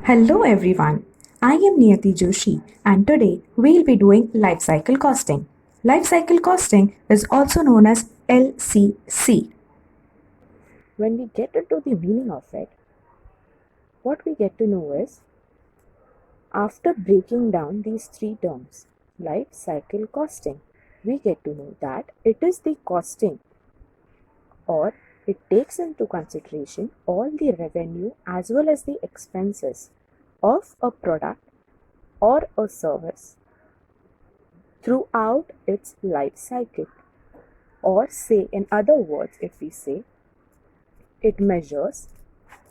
Hello everyone, I am Niyati Joshi and today we'll be doing life cycle costing. Life cycle costing is also known as LCC. When we get into the meaning of it, what we get to know is after breaking down these three terms, life cycle costing, we get to know that it is the costing or it takes into consideration all the revenue as well as the expenses of a product or a service throughout its life cycle. Or say, in other words, if we say it measures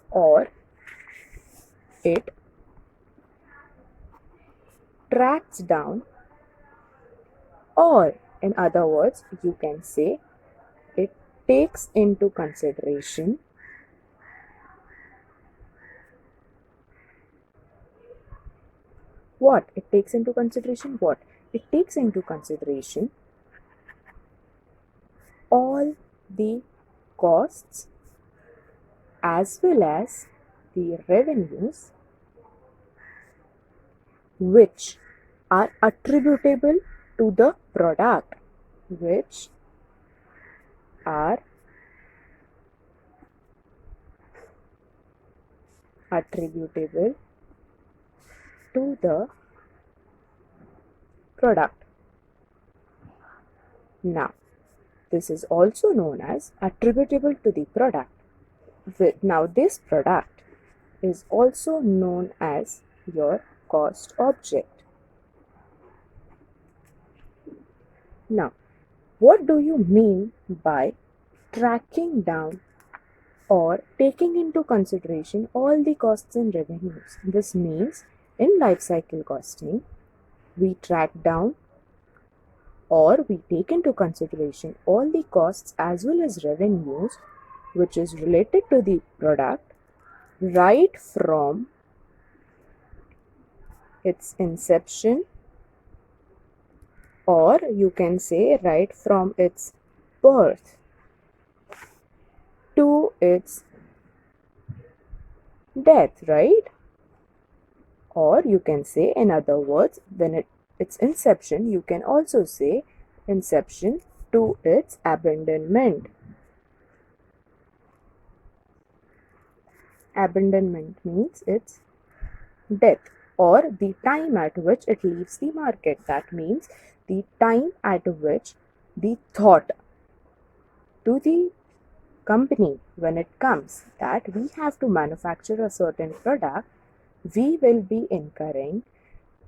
or it tracks down, or in other words, you can say it takes into consideration what? It takes into consideration what? It takes into consideration all the costs as well as the revenues which are attributable to the product, which are attributable to the product. Now, this is also known as attributable to the product. Now, this product is also known as your cost object. Now, what do you mean by tracking down or taking into consideration all the costs and revenues? This means in life cycle costing, we track down or we take into consideration all the costs as well as revenues which is related to the product right from its inception, or you can say right from its birth to its death, right? Or you can say, in other words, when its inception, you can also say inception to its abandonment. Abandonment means its death or the time at which it leaves the market. That means the time at which the thought to the company when it comes that we have to manufacture a certain product, we will be incurring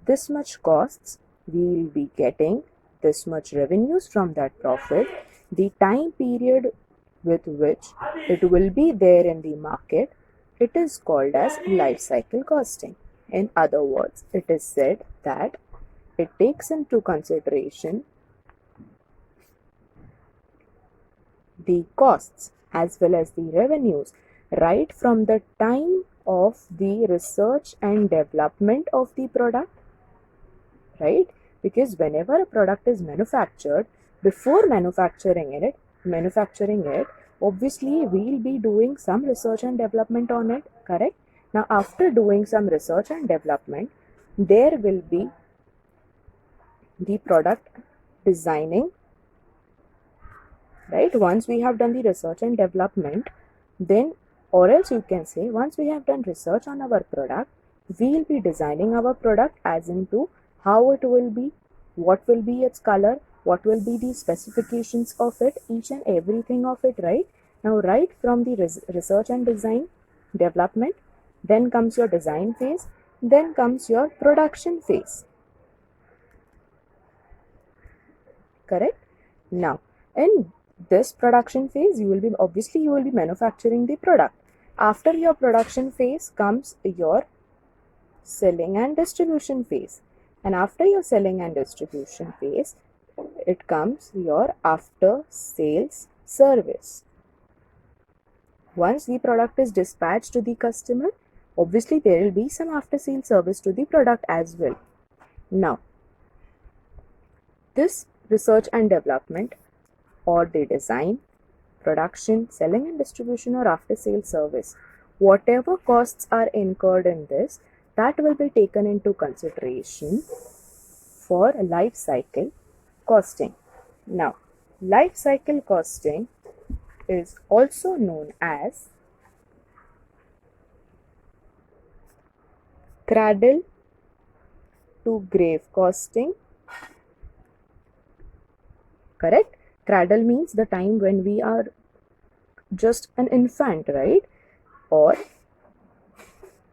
this much costs, we will be getting this much revenues from that profit. The time period with which it will be there in the market, it is called as life cycle costing. In other words, it is said that it takes into consideration the costs as well as the revenues right from the time of the research and development of the product, right? Because whenever a product is manufactured, before manufacturing it, obviously we'll be doing some research and development on it, correct? Now, after doing some research and development, there will be the product designing, right? Once we have done the research and development, then, or else you can say, once we have done research on our product, we'll be designing our product as into how it will be, what will be its color, what will be the specifications of it, each and everything of it, right? Now, right from the research and design development, then comes your design phase, then comes your production phase, correct? Now, in this production phase, you will be manufacturing the product. After your production phase comes your selling and distribution phase, and after your selling and distribution phase, it comes your after sales service. Once the product is dispatched to the customer, obviously there will be some after sales service to the product as well. Now, this research and development or the design, production, selling and distribution or after sales service, whatever costs are incurred in this, that will be taken into consideration for life cycle costing. Now, life cycle costing is also known as cradle to grave costing. Correct? Cradle means the time when we are just an infant, right? Or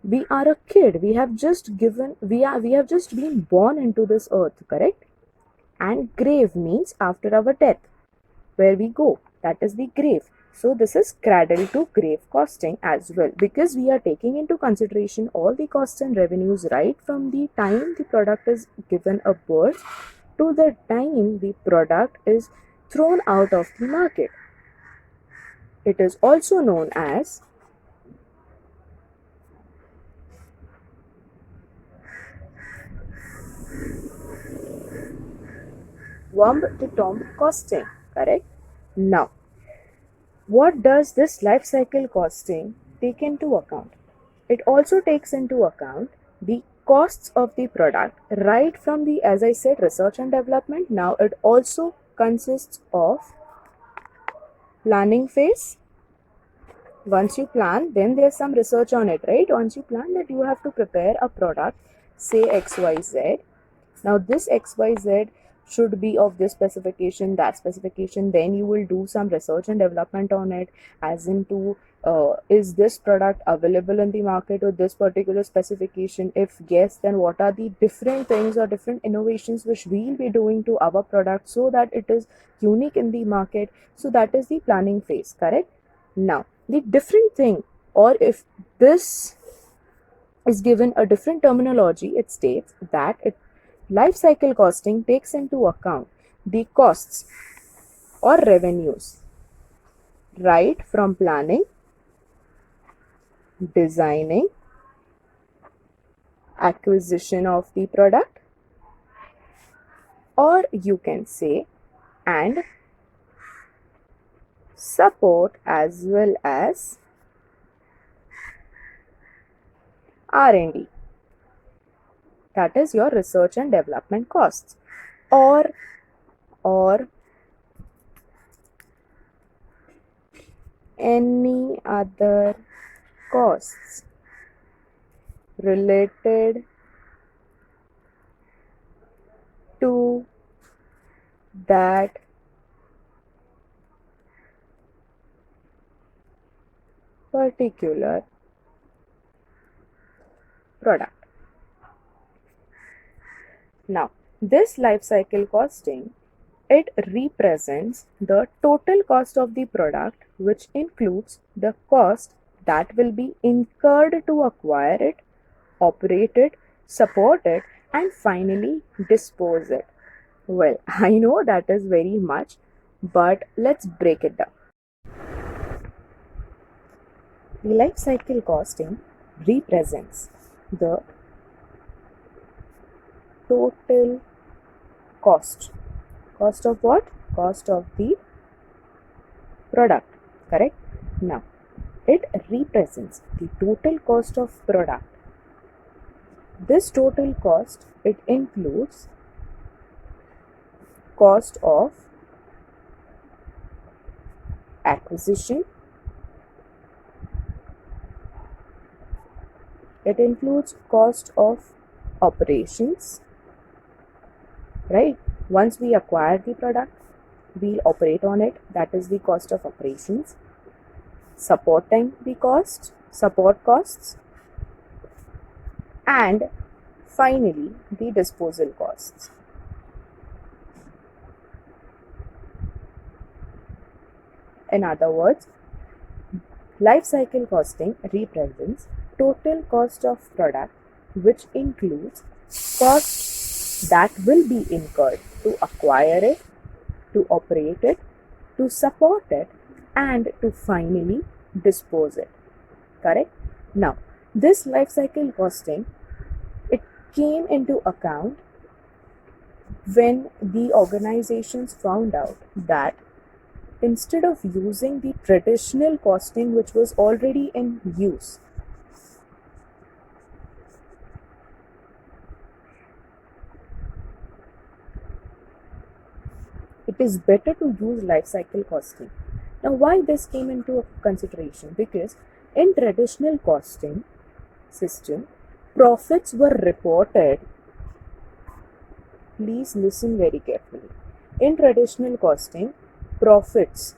we are a kid. We have just been born into this earth, correct? And grave means after our death, where we go. That is the grave. So this is cradle to grave costing as well, because we are taking into consideration all the costs and revenues right from the time the product is given a birth to the time the product is thrown out of the market. It is also known as womb to tomb costing, correct? Now, what does this life cycle costing take into account? It also takes into account the costs of the product right from the, as I said, research and development. Now it also consists of planning phase. Once you plan, then there's some research on it, right? Once you plan that you have to prepare a product, say XYZ. Now this XYZ should be of this specification, that specification. Then you will do some research and development on it, as into is this product available in the market with this particular specification? If yes, then what are the different things or different innovations which we'll be doing to our product so that it is unique in the market? So that is the planning phase, correct? Now, the different thing, or if this is given a different terminology, it states that life cycle costing takes into account the costs or revenues right from planning, designing, acquisition of the product, or you can say, and support as well as R&D. That is your research and development costs, or any other costs related to that particular product. Now, this life cycle costing, it represents the total cost of the product, which includes the cost that will be incurred to acquire it, operate it, support it, and finally dispose it. Well, I know that is very much, but let's break it down. The life cycle costing represents the total cost. Cost of what? Cost of the product, correct? Now, it represents the total cost of product. This total cost, it includes cost of acquisition, it includes cost of operations, right? Once we acquire the product, we'll operate on it. That is the cost of operations. Supporting the cost, support costs, and finally the disposal costs. In other words, life cycle costing represents total cost of product, which includes costs that will be incurred to acquire it, to operate it, to support it, and to finally dispose it. Correct? Now, this life cycle costing, it came into account when the organizations found out that instead of using the traditional costing which was already in use, it is better to use life cycle costing. Now, why this came into consideration? Because in traditional costing system, profits were reported. Please listen very carefully. In traditional costing, profits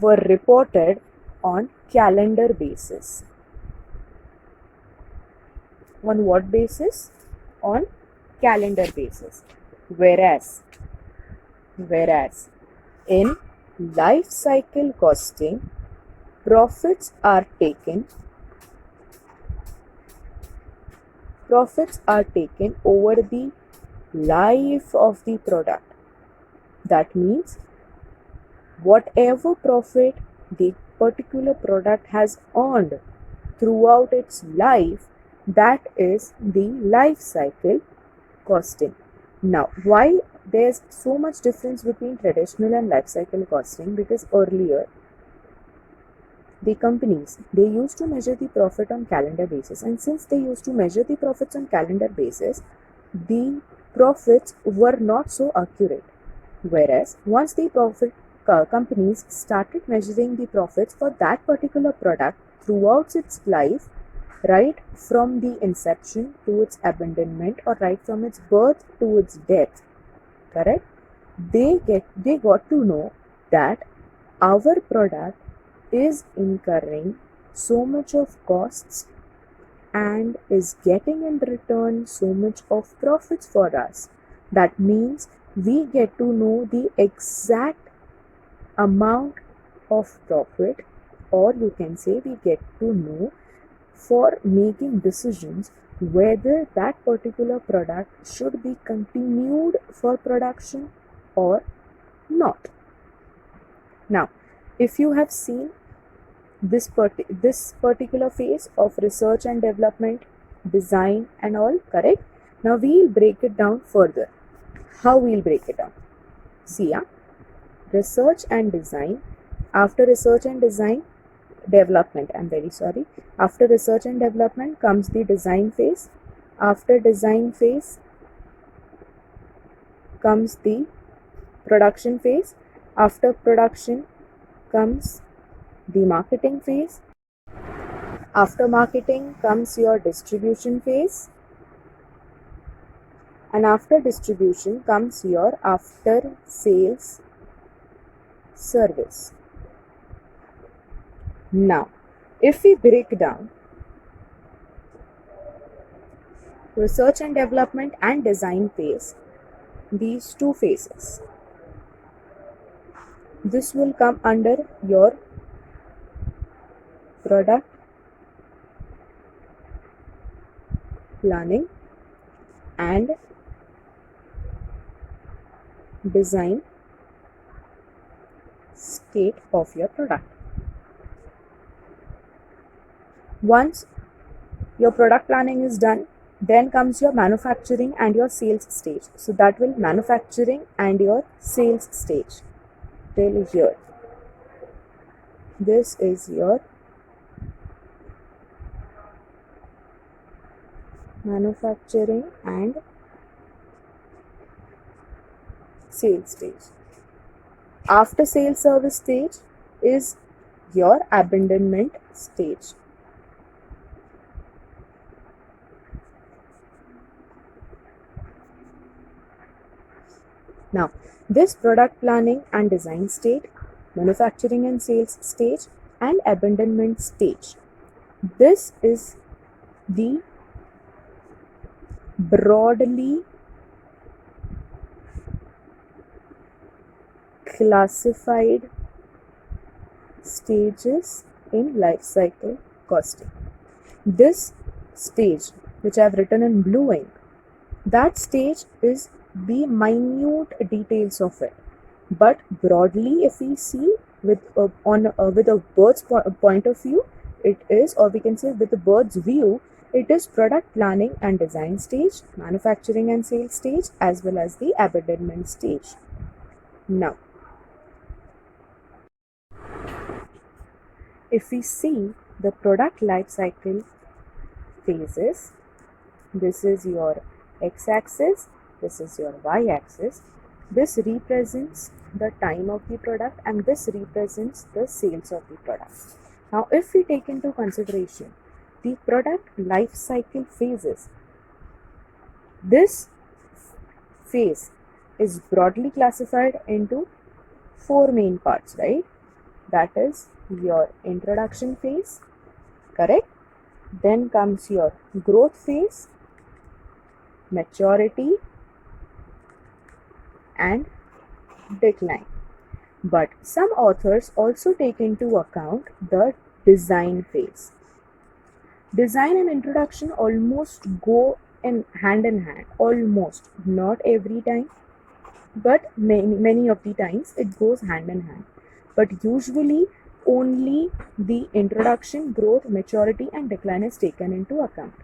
were reported on calendar basis. On what basis? On calendar basis. Whereas in life cycle costing, profits are taken over the life of the product. That means whatever profit the particular product has earned throughout its life, that is the life cycle costing. Now, why there's so much difference between traditional and life cycle costing? Because earlier the companies, they used to measure the profit on calendar basis, and since they used to measure the profits on calendar basis, the profits were not so accurate. Whereas once the companies started measuring the profits for that particular product throughout its life, right from the inception to its abandonment, or right from its birth to its death, correct, they got to know that our product is incurring so much of costs and is getting in return so much of profits for us. That means we get to know the exact amount of profit, or you can say we get to know for making decisions whether that particular product should be continued for production or not. Now, if you have seen this particular phase of research and development, design and all, correct? Now we'll break it down further. How we'll break it down? See, research and design. After research and design, development, after research and development comes the design phase. After design phase comes the production phase. After production comes the marketing phase. After marketing comes your distribution phase, and after distribution comes your after sales service. Now, if we break down research and development and design phase, these two phases, this will come under your product planning and design state of your product. Once your product planning is done, then comes your manufacturing and your sales stage. So that will manufacturing and your sales stage till here. This is your manufacturing and sales stage. After sales service stage is your abandonment stage. Now, this product planning and design state, manufacturing and sales stage, and abandonment stage, this is the broadly classified stages in life cycle costing. This stage, which I have written in blue ink, that stage is the minute details of it. But broadly, if we see with a bird's point of view, it is, or we can say with the bird's view, it is product planning and design stage, manufacturing and sales stage, as well as the abandonment stage. Now, if we see the product life cycle phases, this is your x-axis, this is your y-axis. This represents the time of the product and this represents the sales of the product. Now, if we take into consideration the product life cycle phases, this phase is broadly classified into 4 main parts, right? That is your introduction phase, correct? Then comes your growth phase, maturity, and decline. But some authors also take into account the design phase. Design and introduction almost go in hand, almost, not every time, but many of the times it goes hand in hand. But usually only the introduction, growth, maturity, and decline is taken into account.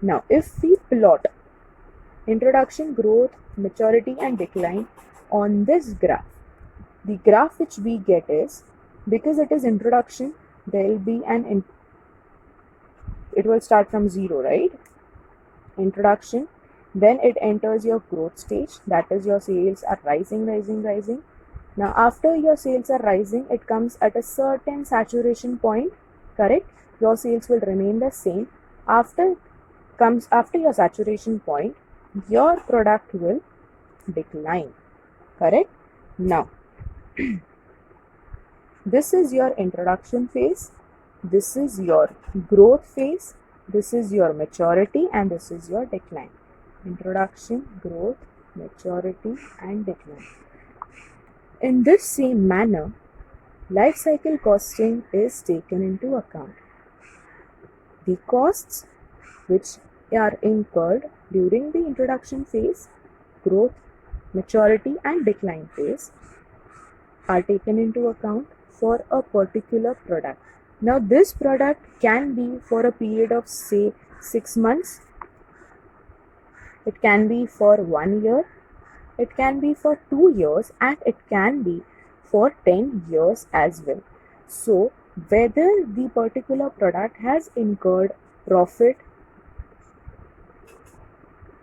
Now, if we plot introduction, growth, maturity, and decline on this graph, the graph which we get is, because it is introduction, there will be it will start from 0, right? Introduction, then it enters your growth stage, that is your sales are rising. Now, after your sales are rising, it comes at a certain saturation point, correct? Your sales will remain the same. After your saturation point, your product will decline, correct? Now, this is your introduction phase, this is your growth phase, this is your maturity, and this is your decline. Introduction, growth, maturity, and decline. In this same manner, life cycle costing is taken into account. The costs which are incurred during the introduction phase, growth, maturity, and decline phase are taken into account for a particular product. Now, this product can be for a period of, say, 6 months, it can be for 1 year, it can be for 2 years, and it can be for 10 years as well. So, whether the particular product has incurred profit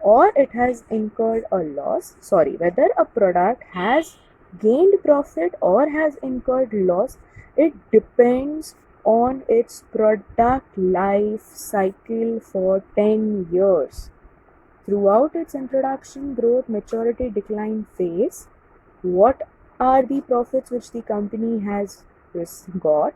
or it has incurred a loss, whether a product has gained profit or has incurred loss, it depends on its product life cycle for 10 years. Throughout its introduction, growth, maturity, decline phase, what are the profits which the company has got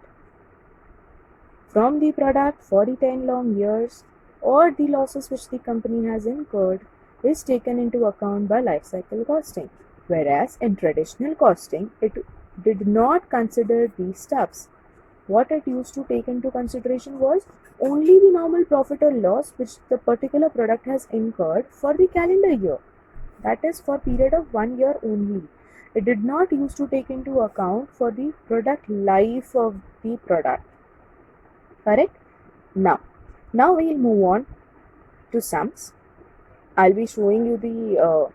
from the product for the 10 long years, or the losses which the company has incurred, is taken into account by life cycle costing. Whereas in traditional costing, it did not consider these stuffs. What it used to take into consideration was only the normal profit or loss which the particular product has incurred for the calendar year. That is for a period of 1 year only. It did not used to take into account for the product life of the product. Correct? Now we will move on to sums. I'll be showing you the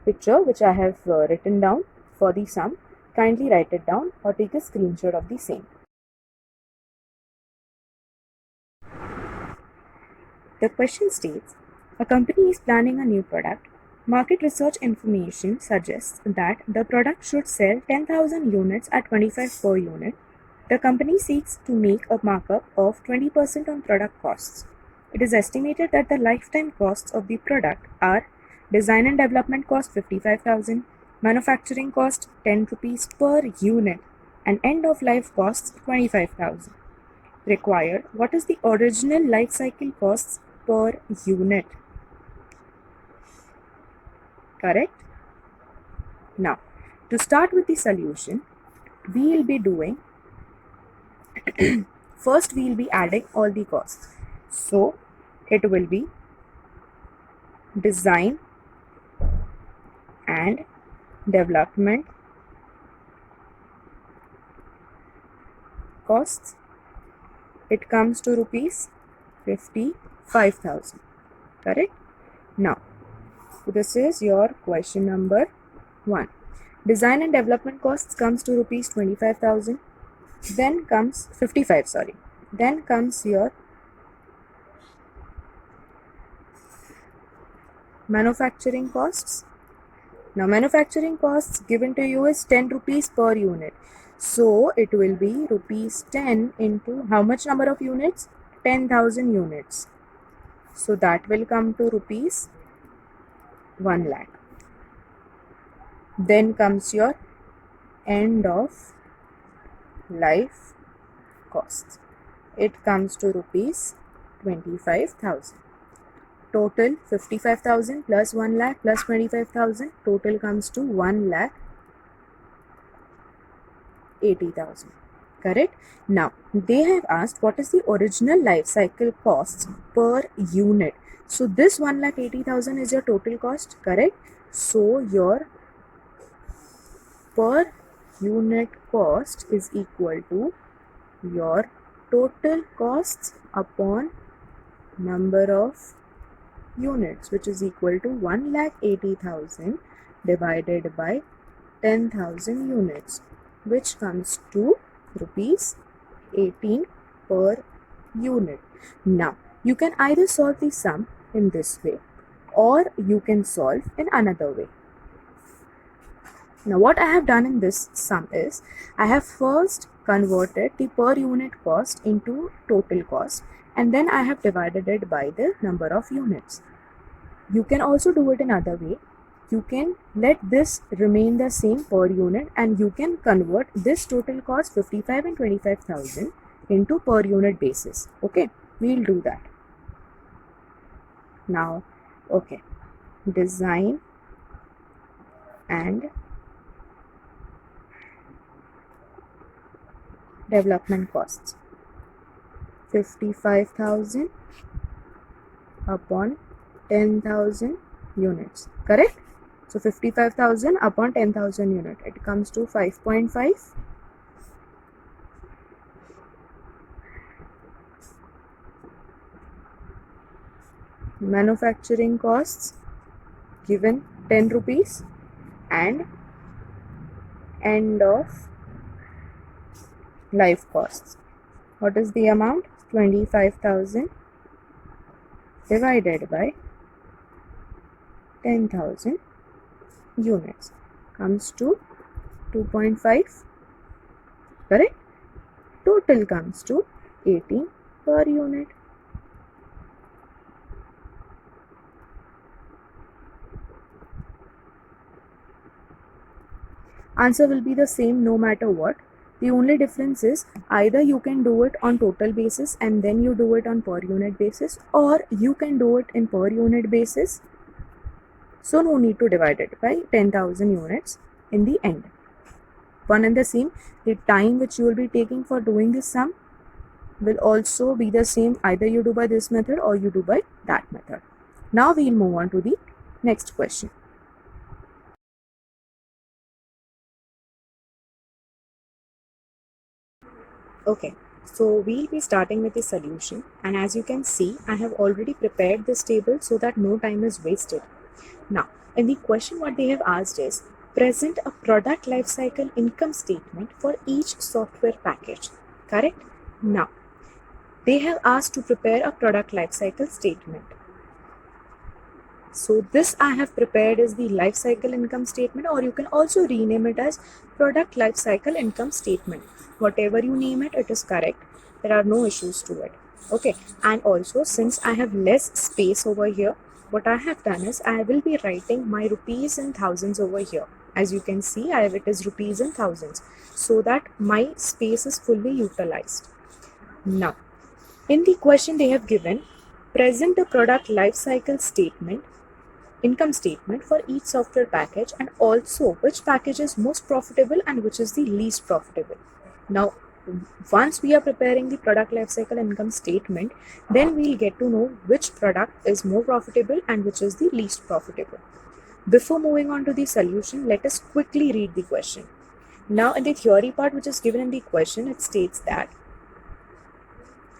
picture which I have written down for the sum. Kindly write it down or take a screenshot of the same. The question states, a company is planning a new product. Market research information suggests that the product should sell 10,000 units at 25 per unit. The company seeks to make a markup of 20% on product costs. It is estimated that the lifetime costs of the product are design and development cost 55,000, manufacturing cost 10 rupees per unit, and end of life costs 25,000. Required, what is the original life cycle costs per unit? Correct? Now, to start with the solution, we will be doing first we will be adding all the costs. So, it will be design and development costs. It comes to rupees 55,000. Correct? Now, this is your question number 1. Design and development costs comes to rupees 25,000. Then comes 55, sorry. Then comes your manufacturing costs. Now manufacturing costs given to you is 10 rupees per unit. So it will be rupees 10 into how much number of units? 10,000 units. So that will come to rupees 1 lakh. Then comes your end of life costs. It comes to rupees 25,000. Total 55,000 plus 1 lakh plus 25,000. Total comes to 1 lakh 80,000. Correct? Now they have asked what is the original life cycle costs per unit. So this 1,80,000 is your total cost. Correct? So your per unit cost is equal to your total costs upon number of units, which is equal to 1,80,000 divided by 10,000 units, which comes to rupees 18 per unit. Now you can either solve the sum in this way or you can solve in another way. Now what I have done in this sum is I have first converted the per unit cost into total cost and then I have divided it by the number of units. You can also do it in other way. You can let this remain the same per unit and you can convert this total cost 55 and 25,000 into per unit basis. Okay, we'll do that. Now, okay, design and development costs 55,000 upon 10,000 units. Correct? So 55,000 upon 10,000 unit, it comes to 5.5. Manufacturing costs given 10 rupees and end of life costs. What is the amount? 25,000 divided by 10,000 units comes to 2.5. Correct? Total comes to 18 per unit. Answer will be the same no matter what. The only difference is either you can do it on total basis and then you do it on per unit basis, or you can do it in per unit basis. So no need to divide it by 10,000 units in the end. One and the same, the time which you will be taking for doing this sum will also be the same, either you do by this method or you do by that method. Now we'll move on to the next question. Okay, so we'll be starting with the solution, and as you can see, I have already prepared this table so that no time is wasted. Now, in the question what they have asked is, present a product lifecycle income statement for each software package. Correct? Now, they have asked to prepare a product lifecycle statement. So this I have prepared as the lifecycle income statement, or you can also rename it as product lifecycle income statement. Whatever you name it, it is correct. There are no issues to it. Okay, and also since I have less space over here, what I have done is I will be writing my rupees in thousands over here. As you can see, I have it as rupees in thousands, so that my space is fully utilized. Now, in the question they have given, present a product lifecycle statement, income statement for each software package, and also which package is most profitable and which is the least profitable. Now, once we are preparing the product lifecycle income statement, then we'll get to know which product is more profitable and which is the least profitable. Before moving on to the solution, let us quickly read the question. Now, in the theory part which is given in the question, it states that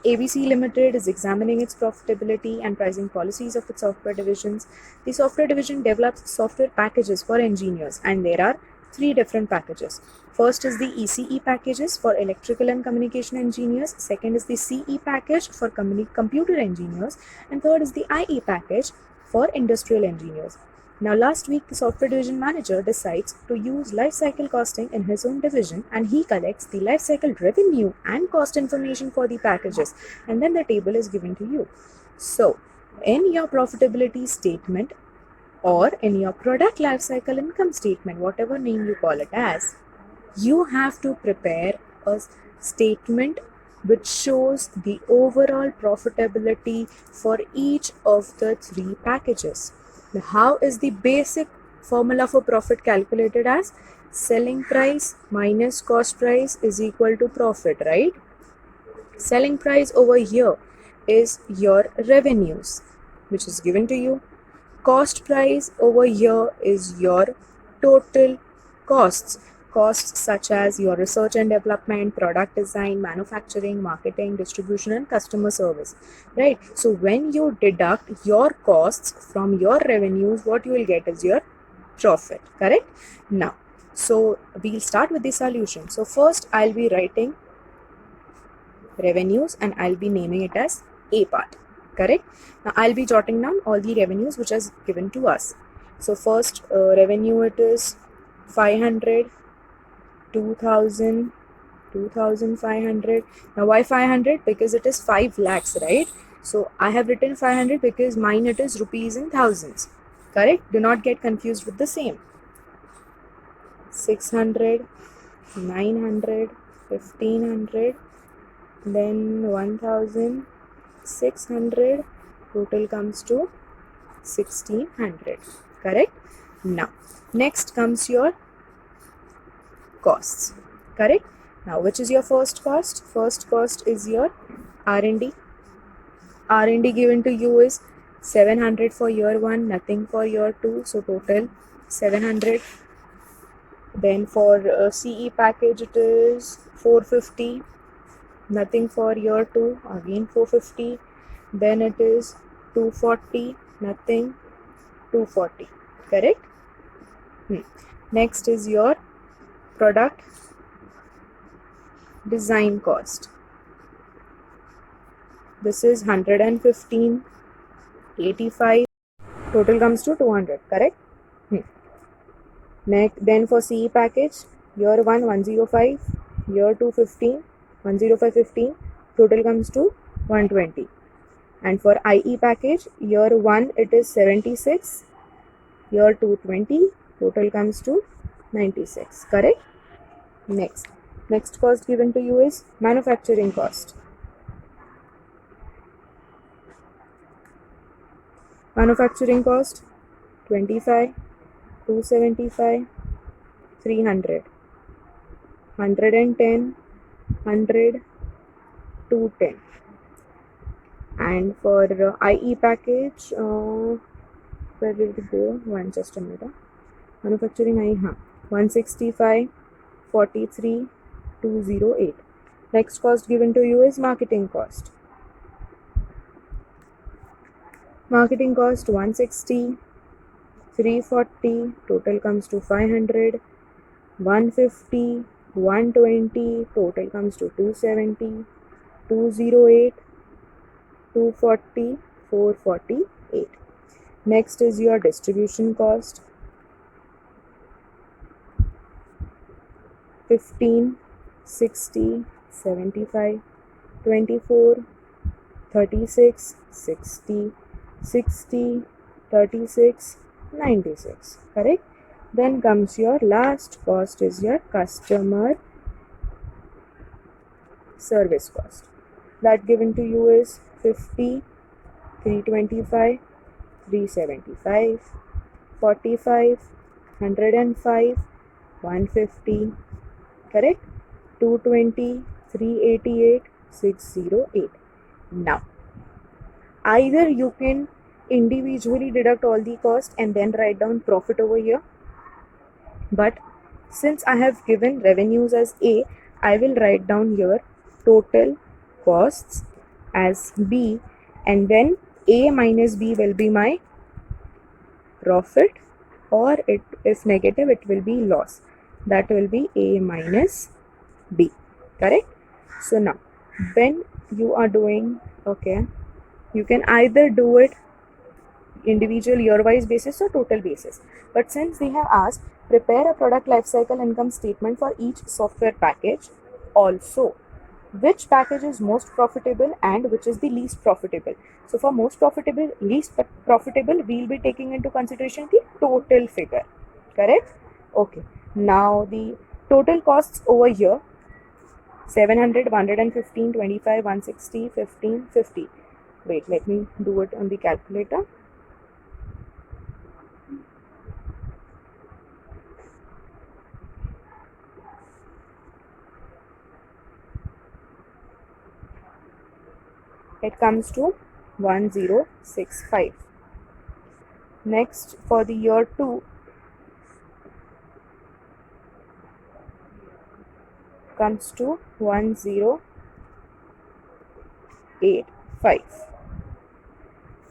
ABC Limited is examining its profitability and pricing policies of its software divisions. The software division develops software packages for engineers, and there are three different packages. First is the ECE packages for electrical and communication engineers. Second is the CE package for computer engineers. And third is the IE package for industrial engineers. Now, last week, the software division manager decides to use life cycle costing in his own division, and he collects the life cycle revenue and cost information for the packages, and then the table is given to you. So, in your profitability statement or in your product life cycle income statement, whatever name you call it as, you have to prepare a statement which shows the overall profitability for each of the three packages. Now, how is the basic formula for profit calculated as? Selling price minus cost price is equal to profit, right? Selling price over here is your revenues, which is given to you. Cost price over here is your total costs. Costs such as your research and development, product design, manufacturing, marketing, distribution, and customer service, right? So when you deduct your costs from your revenues, what you will get is your profit, correct? Now, so we'll start with the solution. So first I'll be writing revenues and I'll be naming it as A part, correct? Now I'll be jotting down all the revenues which is given to us. So first revenue, it is 500, 2000, 2500. Now why 500? Because it is 5 lakhs, right? So I have written 500 because mine it is rupees in thousands, correct? Do not get confused with the same. 600, 900, 1500, then 1600, total comes to 1600, correct? Now next comes your costs, correct? Now which is your first cost? First cost is your R&D. R&D given to you is 700 for year 1, nothing for year 2, so total 700. Then for CE package it is 450, nothing for year 2, again 450. Then it is 240, nothing, 240, correct? Next is your product design cost. This is 115, 85, total comes to 200, correct? Next, then for CE package, year 1 105, year 2 15, 105 15, total comes to 120. And for IE package, year 1 it is 76, year 2 20, total comes to 96, correct? Next cost given to you is manufacturing cost. Manufacturing cost 25, 275, 300, 110, 100, 210. And for IE package, where did it go? Just a minute. Manufacturing IE, 165, 43, 208. Next cost given to you is marketing cost. Marketing cost 160, 340, total comes to 500, 150, 120, total comes to 270, 208, 240, 448. Next is your distribution cost. 15, 60, 75, 24, 36, 60, 60, 36, 96, correct? Then comes your last cost is your customer service cost. That given to you is 50, 325, 375, 45, 105, 150, correct? 220, 388, 608. Now, either you can individually deduct all the cost and then write down profit over here, but since I have given revenues as A, I will write down here total costs as B, and then A minus B will be my profit, or if negative it will be loss. that will be A minus B, correct? So now when you are doing, okay, you can either do it individual year-wise basis or total basis, but since they have asked prepare a product lifecycle income statement for each software package, also which package is most profitable and which is the least profitable. So for most profitable, least profitable, we'll be taking into consideration the total figure, correct? Okay, now the total costs over here 700, 115, 25, 160, 15, 50. Wait, let me do it on the calculator. It comes to 1065. Next, for the year 2, comes to 1085,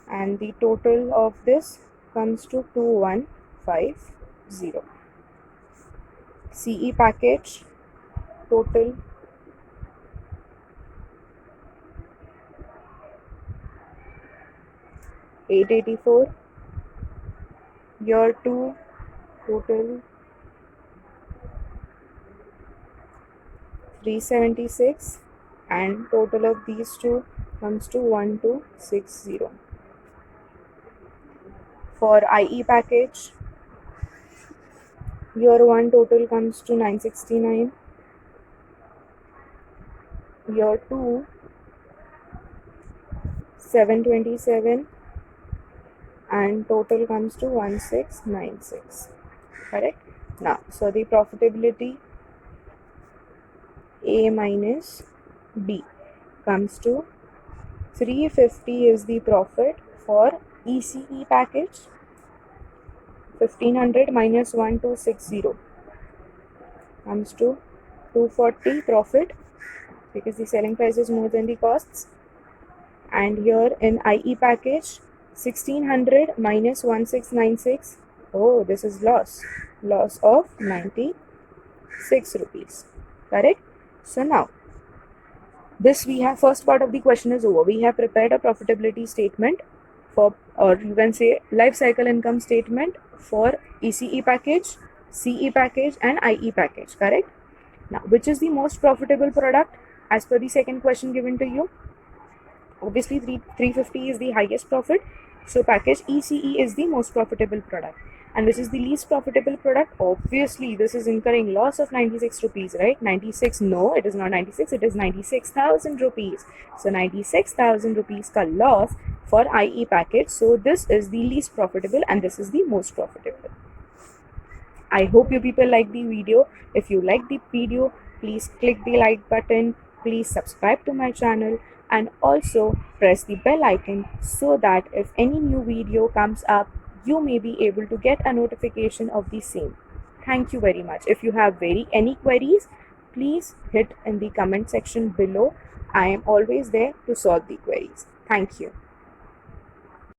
and the total of this comes to 2150. CE package total 884, year 2 total 376, and total of these two comes to 1260. For IE package, year 1 total comes to 969, year 2 727, and total comes to 1696, correct? Now, so the profitability A minus B comes to 350 is the profit for ECE package. 1500 minus 1260 comes to 240 profit, because the selling price is more than the costs. And here in IE package 1600 minus 1696, oh, this is loss of 96 rupees, correct? So now this we have, first part of the question is over. We have prepared a profitability statement for, or you can say life cycle income statement for ECE package, CE package and IE package, correct? Now, which is the most profitable product as per the second question given to you? Obviously 350 is the highest profit, so package ECE is the most profitable product. And which is the least profitable product? Obviously this is incurring loss of 96 rupees, right? 96, no, it is not 96, it is 96,000 rupees. So 96,000 rupees ka loss for IE package. So this is the least profitable and this is the most profitable. I hope you people like the video. If you like the video, please click the like button, please subscribe to my channel, and also press the bell icon so that if any new video comes up, you may be able to get a notification of the same. Thank you very much. If you have any queries, please hit in the comment section below. I am always there to solve the queries. Thank you.